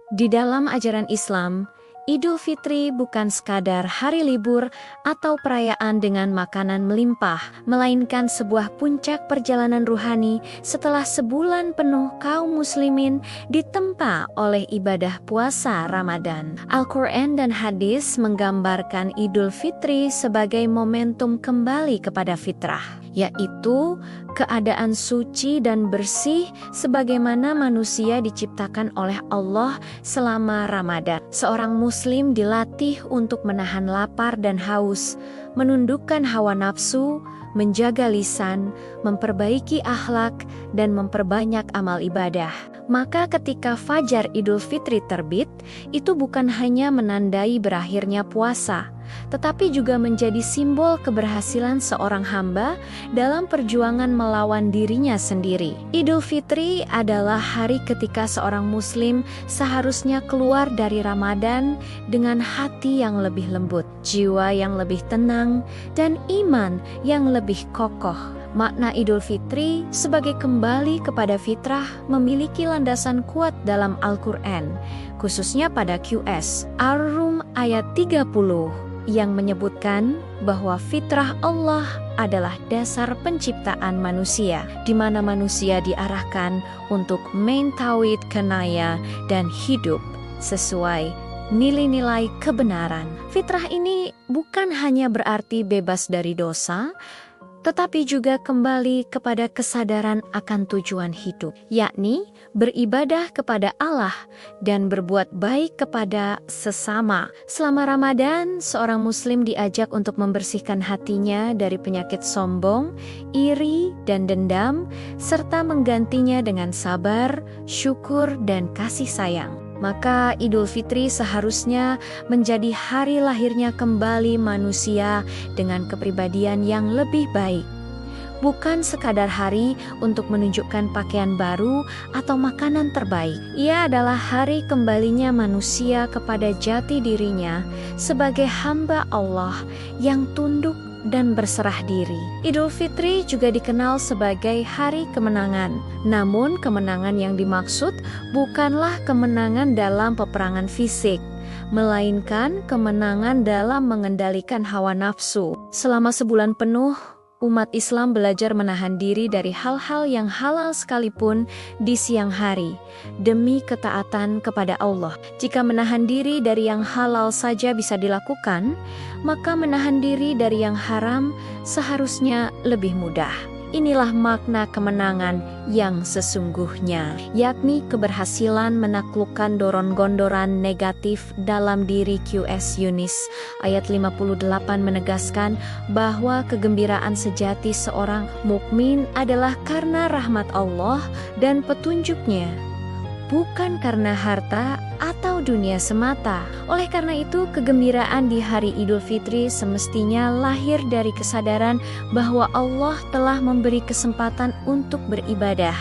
Di dalam ajaran Islam, Idul Fitri bukan sekadar hari libur atau perayaan dengan makanan melimpah, melainkan sebuah puncak perjalanan ruhani setelah sebulan penuh kaum muslimin ditempa oleh ibadah puasa Ramadan. Al-Quran dan hadis menggambarkan Idul Fitri sebagai momentum kembali kepada fitrah, yaitu keadaan suci dan bersih sebagaimana manusia diciptakan oleh Allah selama Ramadan. Seorang muslim dilatih untuk menahan lapar dan haus, menundukkan hawa nafsu, menjaga lisan, memperbaiki akhlak, dan memperbanyak amal ibadah. Maka ketika fajar Idul Fitri terbit, itu bukan hanya menandai berakhirnya puasa, tetapi juga menjadi simbol keberhasilan seorang hamba dalam perjuangan melawan dirinya sendiri. Idul Fitri adalah hari ketika seorang muslim seharusnya keluar dari Ramadan dengan hati yang lebih lembut, jiwa yang lebih tenang, dan iman yang lebih kokoh. Makna Idul Fitri sebagai kembali kepada fitrah memiliki landasan kuat dalam Al-Quran, khususnya pada QS Ar-Rum ayat 30 yang menyebutkan bahwa fitrah Allah adalah dasar penciptaan manusia, di mana manusia diarahkan untuk mentauhid kenaya dan hidup sesuai nilai-nilai kebenaran. Fitrah ini bukan hanya berarti bebas dari dosa, tetapi juga kembali kepada kesadaran akan tujuan hidup, yakni beribadah kepada Allah dan berbuat baik kepada sesama. Selama Ramadan, seorang muslim diajak untuk membersihkan hatinya dari penyakit sombong, iri, dan dendam, serta menggantinya dengan sabar, syukur, dan kasih sayang. Maka Idul Fitri seharusnya menjadi hari lahirnya kembali manusia dengan kepribadian yang lebih baik. Bukan sekadar hari untuk menunjukkan pakaian baru atau makanan terbaik. Ia adalah hari kembalinya manusia kepada jati dirinya sebagai hamba Allah yang tunduk dan berserah diri. Idul Fitri juga dikenal sebagai hari kemenangan. Namun kemenangan yang dimaksud bukanlah kemenangan dalam peperangan fisik, melainkan kemenangan dalam mengendalikan hawa nafsu. Selama sebulan penuh, umat Islam belajar menahan diri dari hal-hal yang halal sekalipun di siang hari, demi ketaatan kepada Allah. Jika menahan diri dari yang halal saja bisa dilakukan, maka menahan diri dari yang haram seharusnya lebih mudah. Inilah makna kemenangan yang sesungguhnya, yakni keberhasilan menaklukkan doron-gondoran negatif dalam diri. QS Yunis ayat 58 menegaskan bahwa kegembiraan sejati seorang mukmin adalah karena rahmat Allah dan petunjuknya, bukan karena harta atau dunia semata. Oleh karena itu, kegembiraan di hari Idul Fitri semestinya lahir dari kesadaran bahwa Allah telah memberi kesempatan untuk beribadah,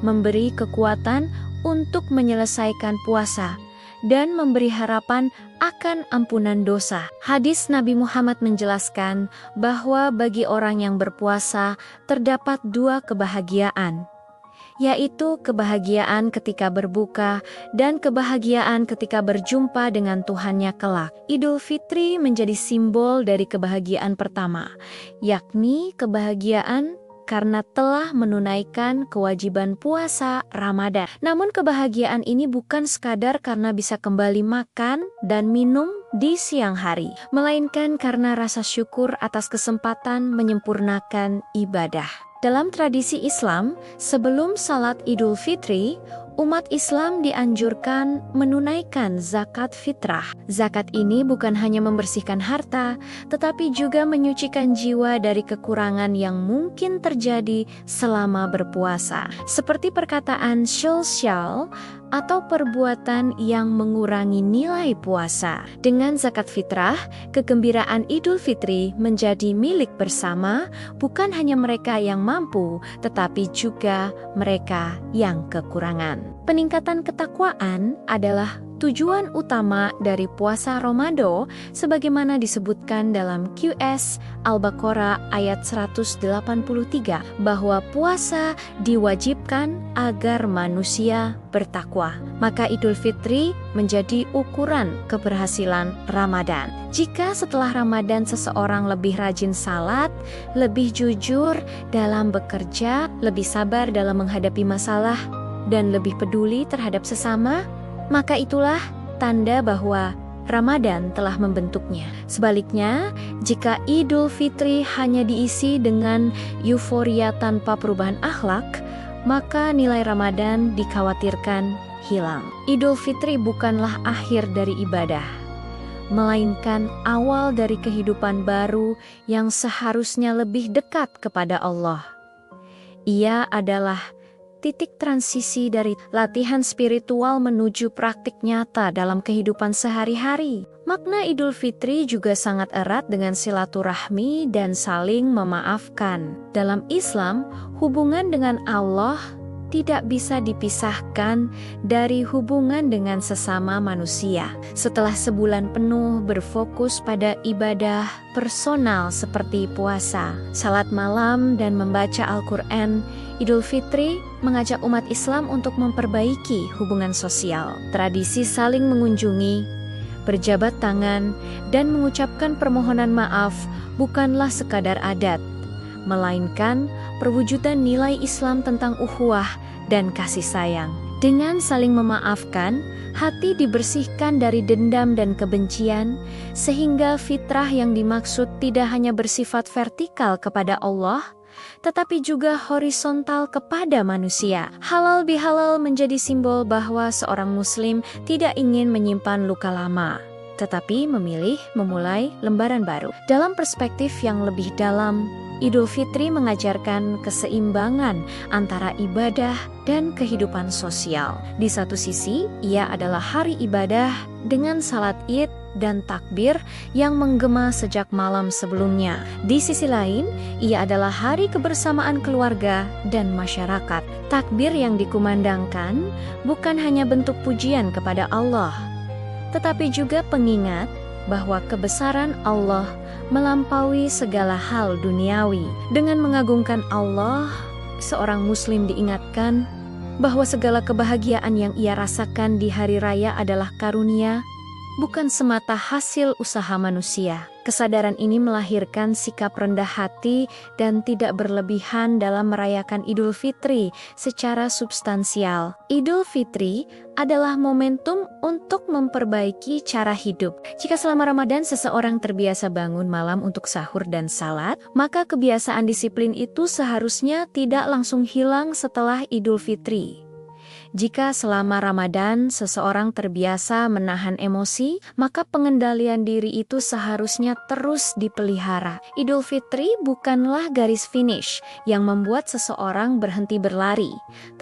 memberi kekuatan untuk menyelesaikan puasa, dan memberi harapan akan ampunan dosa. Hadis Nabi Muhammad menjelaskan bahwa bagi orang yang berpuasa terdapat dua kebahagiaan, yaitu kebahagiaan ketika berbuka dan kebahagiaan ketika berjumpa dengan Tuhannya kelak. Idul Fitri menjadi simbol dari kebahagiaan pertama, yakni kebahagiaan karena telah menunaikan kewajiban puasa Ramadan. Namun kebahagiaan ini bukan sekadar karena bisa kembali makan dan minum di siang hari, melainkan karena rasa syukur atas kesempatan menyempurnakan ibadah. Dalam tradisi Islam, sebelum salat Idul Fitri, umat Islam dianjurkan menunaikan zakat fitrah. Zakat ini bukan hanya membersihkan harta, tetapi juga menyucikan jiwa dari kekurangan yang mungkin terjadi selama berpuasa, seperti perkataan syal atau perbuatan yang mengurangi nilai puasa. Dengan zakat fitrah, kegembiraan Idul Fitri menjadi milik bersama, bukan hanya mereka yang mampu, tetapi juga mereka yang kekurangan. Peningkatan ketakwaan adalah tujuan utama dari puasa Ramadan sebagaimana disebutkan dalam QS Al-Baqarah ayat 183 bahwa puasa diwajibkan agar manusia bertakwa. Maka Idul Fitri menjadi ukuran keberhasilan Ramadan. Jika setelah Ramadan seseorang lebih rajin salat, lebih jujur dalam bekerja, lebih sabar dalam menghadapi masalah, dan lebih peduli terhadap sesama, maka itulah tanda bahwa Ramadan telah membentuknya. Sebaliknya, jika Idul Fitri hanya diisi dengan euforia tanpa perubahan akhlak, maka nilai Ramadan dikhawatirkan hilang. Idul Fitri bukanlah akhir dari ibadah, melainkan awal dari kehidupan baru yang seharusnya lebih dekat kepada Allah. Ia adalah titik transisi dari latihan spiritual menuju praktik nyata dalam kehidupan sehari-hari. Makna Idul Fitri juga sangat erat dengan silaturahmi dan saling memaafkan. Dalam Islam, hubungan dengan Allah tidak bisa dipisahkan dari hubungan dengan sesama manusia. Setelah sebulan penuh berfokus pada ibadah personal seperti puasa, salat malam, dan membaca Al-Quran, Idul Fitri mengajak umat Islam untuk memperbaiki hubungan sosial. Tradisi saling mengunjungi, berjabat tangan, dan mengucapkan permohonan maaf bukanlah sekadar adat, melainkan perwujudan nilai Islam tentang ukhuwah dan kasih sayang. Dengan saling memaafkan, hati dibersihkan dari dendam dan kebencian, sehingga fitrah yang dimaksud tidak hanya bersifat vertikal kepada Allah, tetapi juga horizontal kepada manusia. Halal bihalal menjadi simbol bahwa seorang muslim tidak ingin menyimpan luka lama, tetapi memilih memulai lembaran baru. Dalam perspektif yang lebih dalam, Idul Fitri mengajarkan keseimbangan antara ibadah dan kehidupan sosial. Di satu sisi, ia adalah hari ibadah dengan salat Id dan takbir yang menggema sejak malam sebelumnya. Di sisi lain, ia adalah hari kebersamaan keluarga dan masyarakat. Takbir yang dikumandangkan bukan hanya bentuk pujian kepada Allah, tetapi juga pengingat bahwa kebesaran Allah melampaui segala hal duniawi. Dengan mengagungkan Allah, seorang muslim diingatkan bahwa segala kebahagiaan yang ia rasakan di hari raya adalah karunia, bukan semata hasil usaha manusia. Kesadaran ini melahirkan sikap rendah hati dan tidak berlebihan dalam merayakan Idul Fitri secara substansial. Idul Fitri adalah momentum untuk memperbaiki cara hidup. Jika selama Ramadan seseorang terbiasa bangun malam untuk sahur dan salat, maka kebiasaan disiplin itu seharusnya tidak langsung hilang setelah Idul Fitri. Jika selama Ramadan seseorang terbiasa menahan emosi, maka pengendalian diri itu seharusnya terus dipelihara. Idul Fitri bukanlah garis finish yang membuat seseorang berhenti berlari,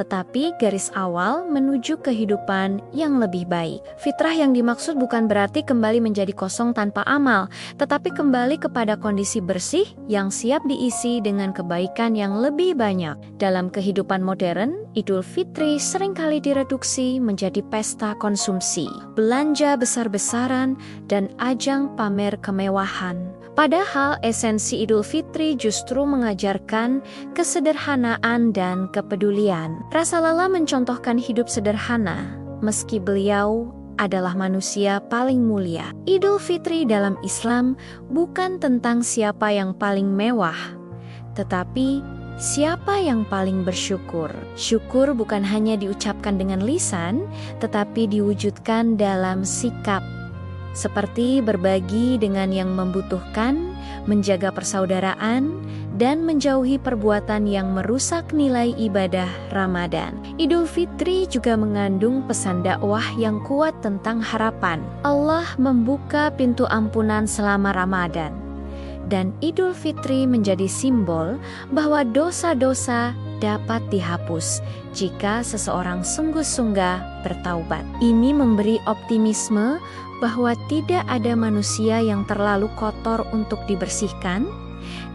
tetapi garis awal menuju kehidupan yang lebih baik. Fitrah yang dimaksud bukan berarti kembali menjadi kosong tanpa amal, tetapi kembali kepada kondisi bersih yang siap diisi dengan kebaikan yang lebih banyak. Dalam kehidupan modern, Idul Fitri seringkali direduksi menjadi pesta konsumsi, belanja besar-besaran, dan ajang pamer kemewahan. Padahal esensi Idul Fitri justru mengajarkan kesederhanaan dan kepedulian. Rasulullah mencontohkan hidup sederhana, meski beliau adalah manusia paling mulia. Idul Fitri dalam Islam bukan tentang siapa yang paling mewah, tetapi siapa yang paling bersyukur. Syukur bukan hanya diucapkan dengan lisan, tetapi diwujudkan dalam sikap, seperti berbagi dengan yang membutuhkan, menjaga persaudaraan, dan menjauhi perbuatan yang merusak nilai ibadah Ramadan. Idul Fitri juga mengandung pesan dakwah yang kuat tentang harapan. Allah membuka pintu ampunan selama Ramadan, dan Idul Fitri menjadi simbol bahwa dosa-dosa dapat dihapus jika seseorang sungguh-sungguh bertaubat. Ini memberi optimisme bahwa tidak ada manusia yang terlalu kotor untuk dibersihkan,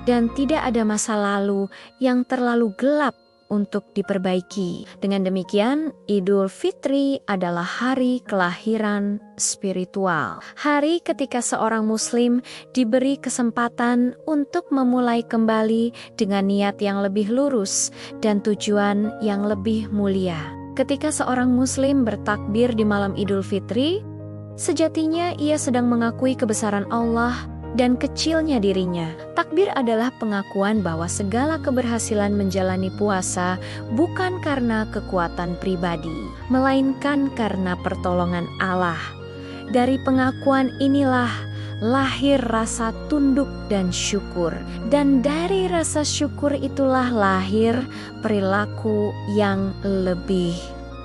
dan tidak ada masa lalu yang terlalu gelap untuk diperbaiki. Dengan demikian, Idul Fitri adalah hari kelahiran spiritual. Hari ketika seorang muslim diberi kesempatan untuk memulai kembali dengan niat yang lebih lurus dan tujuan yang lebih mulia. Ketika seorang muslim bertakbir di malam Idul Fitri, sejatinya ia sedang mengakui kebesaran Allah dan kecilnya dirinya. Takbir adalah pengakuan bahwa segala keberhasilan menjalani puasa bukan karena kekuatan pribadi, melainkan karena pertolongan Allah. Dari pengakuan inilah lahir rasa tunduk dan syukur. Dan dari rasa syukur itulah lahir perilaku yang lebih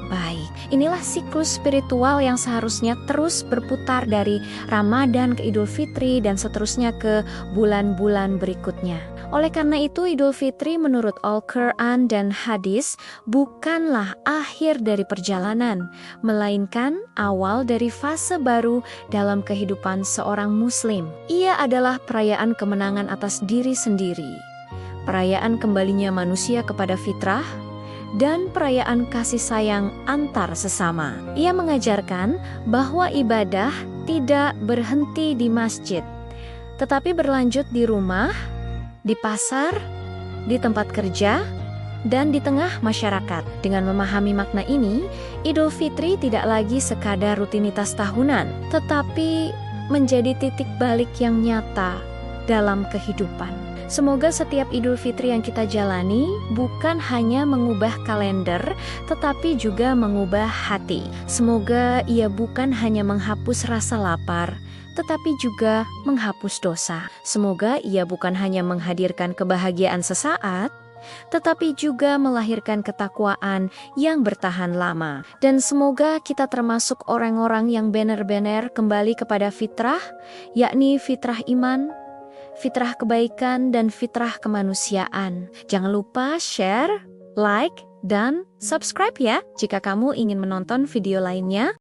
baik. Inilah siklus spiritual yang seharusnya terus berputar dari Ramadan ke Idul Fitri dan seterusnya ke bulan-bulan berikutnya. Oleh karena itu, Idul Fitri menurut Al-Quran dan hadis bukanlah akhir dari perjalanan, melainkan awal dari fase baru dalam kehidupan seorang muslim. Ia adalah perayaan kemenangan atas diri sendiri, perayaan kembalinya manusia kepada fitrah, dan perayaan kasih sayang antar sesama. Ia mengajarkan bahwa ibadah tidak berhenti di masjid, tetapi berlanjut di rumah, di pasar, di tempat kerja, dan di tengah masyarakat. Dengan memahami makna ini, Idul Fitri tidak lagi sekadar rutinitas tahunan, tetapi menjadi titik balik yang nyata dalam kehidupan. Semoga setiap Idul Fitri yang kita jalani bukan hanya mengubah kalender, tetapi juga mengubah hati. Semoga ia bukan hanya menghapus rasa lapar, tetapi juga menghapus dosa. Semoga ia bukan hanya menghadirkan kebahagiaan sesaat, tetapi juga melahirkan ketakwaan yang bertahan lama. Dan semoga kita termasuk orang-orang yang benar-benar kembali kepada fitrah, yakni fitrah iman, fitrah kebaikan, dan fitrah kemanusiaan. Jangan lupa share, like, dan subscribe ya jika kamu ingin menonton video lainnya.